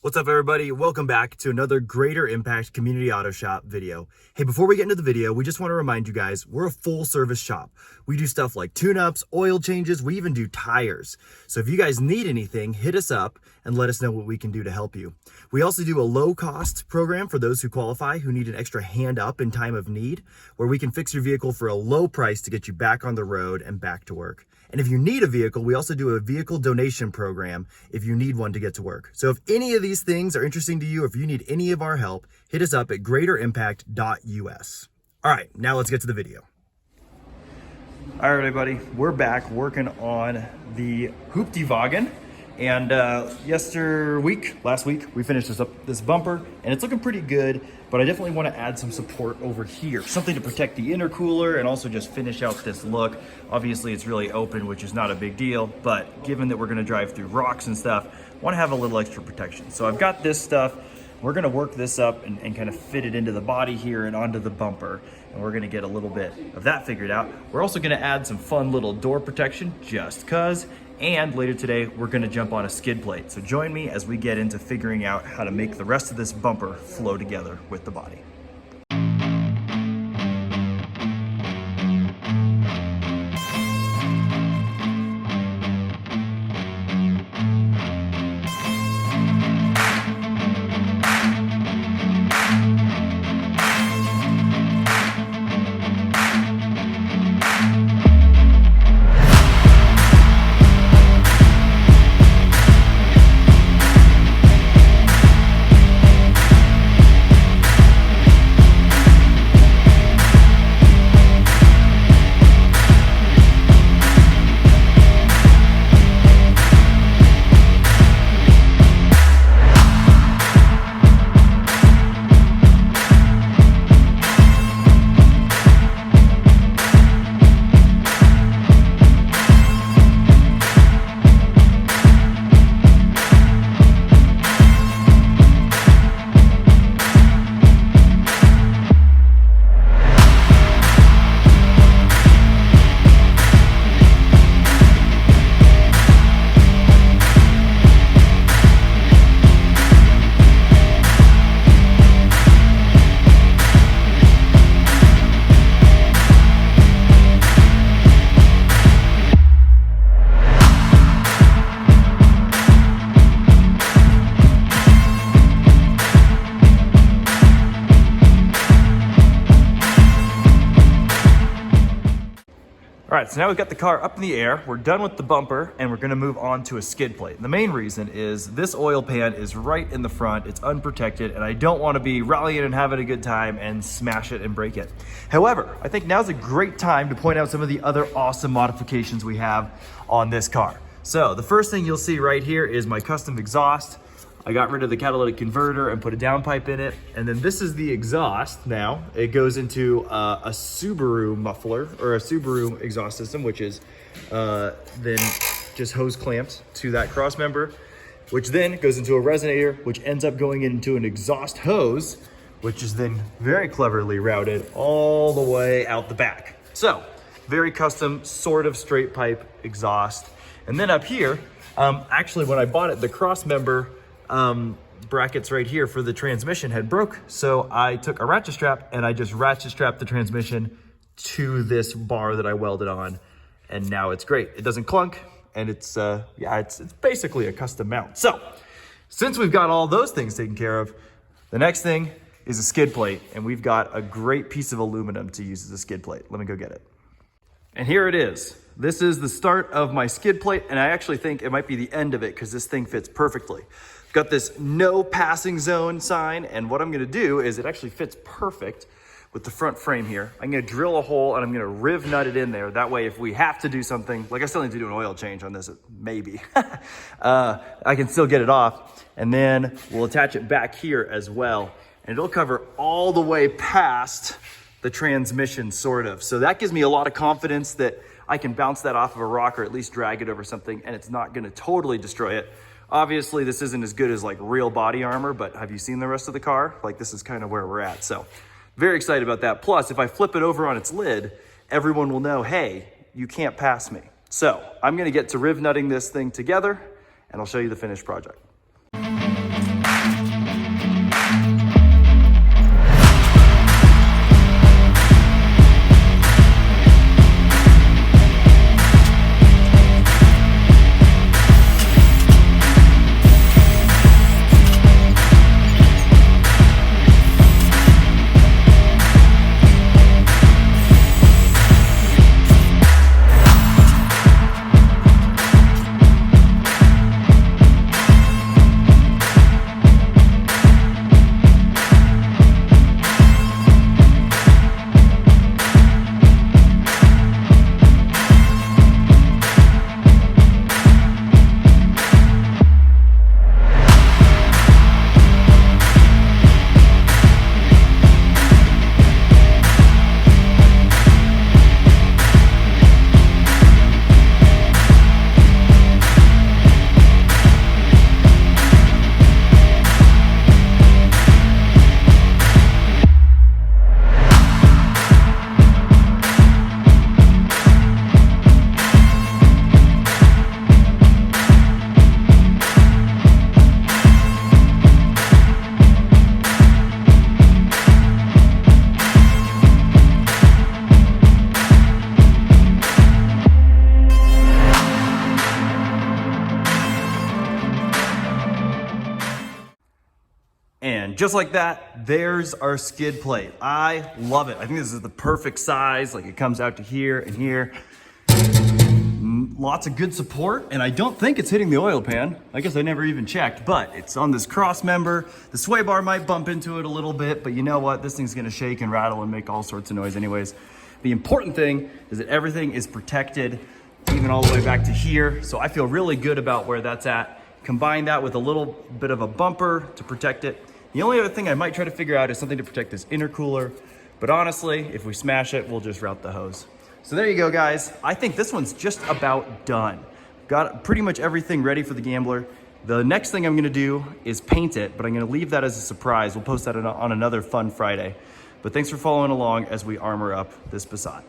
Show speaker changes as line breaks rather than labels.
What's up, everybody? Welcome back to another Greater Impact Community Auto Shop video. Hey, before we get into the video, we just want to remind you guys, we're a full service shop. We do stuff like tune-ups, oil changes, we even do tires. So if you guys need anything, hit us up and let us know what we can do to help you. We also do a low-cost program for those who qualify, who need an extra hand up in time of need, where we can fix your vehicle for a low price to get you back on the road and back to work. And if you need a vehicle, we also do a vehicle donation program if you need one to get to work. So if any of these things are interesting to you, if you need any of our help, hit us up at greaterimpact.us. All right, now let's get to the video. All right, everybody, we're back working on the Hooptie Vagon. And last week, we finished this bumper, and it's looking pretty good, but I definitely want to add some support over here. Something to protect the intercooler and also just finish out this look. Obviously, it's really open, which is not a big deal, but given that we're going to drive through rocks and stuff, I want to have a little extra protection. So I've got this stuff. We're going to work this up and kind of fit it into the body here and onto the bumper, and we're going to get a little bit of that figured out. We're also going to add some fun little door protection just cause. And later today, we're gonna jump on a skid plate. So join me as we get into figuring out how to make the rest of this bumper flow together with the body. All right, so now we've got the car up in the air, we're done with the bumper, and we're gonna move on to a skid plate. And the main reason is this oil pan is right in the front, it's unprotected, and I don't wanna be rallying and having a good time and smash it and break it. However, I think now's a great time to point out some of the other awesome modifications we have on this car. So the first thing you'll see right here is my custom exhaust. I got rid of the catalytic converter and put a downpipe in it. And then this is the exhaust now. It goes into a Subaru muffler or a Subaru exhaust system, which is then just hose clamped to that cross member, which then goes into a resonator, which ends up going into an exhaust hose, which is then very cleverly routed all the way out the back. So very custom sort of straight pipe exhaust. And then up here, actually when I bought it, the cross member brackets right here for the transmission had broke. So I took a ratchet strap and I just ratchet strapped the transmission to this bar that I welded on. And now it's great. It doesn't clunk and it's basically a custom mount. So since we've got all those things taken care of, the next thing is a skid plate. And we've got a great piece of aluminum to use as a skid plate. Let me go get it. And here it is. This is the start of my skid plate, and I actually think it might be the end of it because this thing fits perfectly. Got this no passing zone sign, and what I'm gonna do is it actually fits perfect with the front frame here. I'm gonna drill a hole and I'm gonna riv nut it in there. That way, if we have to do something, like I still need to do an oil change on this, maybe. I can still get it off, and then we'll attach it back here as well. And it'll cover all the way past the transmission, sort of. So that gives me a lot of confidence that I can bounce that off of a rock or at least drag it over something and it's not gonna totally destroy it. Obviously, this isn't as good as like real body armor, but have you seen the rest of the car? Like this is kind of where we're at. So very excited about that. Plus, if I flip it over on its lid, everyone will know, hey, you can't pass me. So I'm gonna get to riv nutting this thing together and I'll show you the finished project. And just like that, there's our skid plate. I love it. I think this is the perfect size. Like it comes out to here and here. Lots of good support, and I don't think it's hitting the oil pan. I guess I never even checked, but it's on this cross member. The sway bar might bump into it a little bit, but you know what? This thing's gonna shake and rattle and make all sorts of noise anyways. The important thing is that everything is protected, even all the way back to here. So I feel really good about where that's at. Combine that with a little bit of a bumper to protect it. The only other thing I might try to figure out is something to protect this intercooler, but honestly, if we smash it, we'll just route the hose. So there you go, guys. I think this one's just about done. Got pretty much everything ready for the Gambler. The next thing I'm gonna do is paint it, but I'm gonna leave that as a surprise. We'll post that on another fun Friday. But thanks for following along as we armor up this Passat.